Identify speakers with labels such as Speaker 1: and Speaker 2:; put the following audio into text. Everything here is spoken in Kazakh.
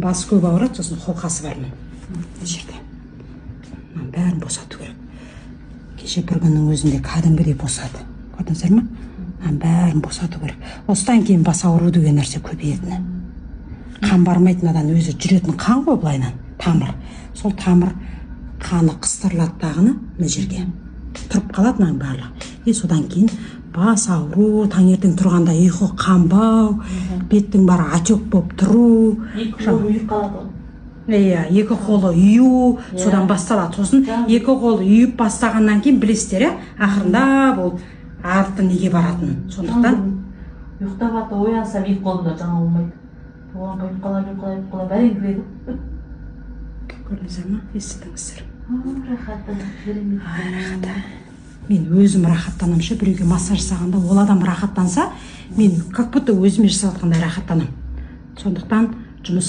Speaker 1: Басы көп ауырады, сосын қолқасы бар мына жерде. Бәрін босату керек. Кеше бір күннің өзінде кәдімгідей босады. Көрдіңіздер ме? Бәрін босату керек. Осыдан кейін бас ауыру деген нәрсе көбейетіні. Қан бармайтын адам өзі жүретін қан ғой былайынан, тамыр. Сол тамыр қаны қыстырылады дағыны мына жерге. Тұрып қалады мына барлық. Содан кейін бас ауру, таңертең тұрғанда ұйқы қанбау, беттің бары отек болып тұру.
Speaker 2: Екі қолы ұйып қалады.
Speaker 1: Иә, екі қолы ұю, содан басталады. Сосын екі қолы ұйып бастағаннан кейін білесіздер, ақырында бұл арты неге баратын. Сондықтан
Speaker 2: ұйықтап аты оянсам екі қолымда жаңа болмайды. Оған ұйып қала бәрін кіреді.
Speaker 1: Көрдіңіздер ме? Естідіңіздер.
Speaker 2: Рахат.
Speaker 1: Мен өзім рахаттанамшы, біреуге массаж жасағанда ол адам рахаттанса, мен как будто өзіме жасап жатқандай рахаттанам. Сондықтан жұмысын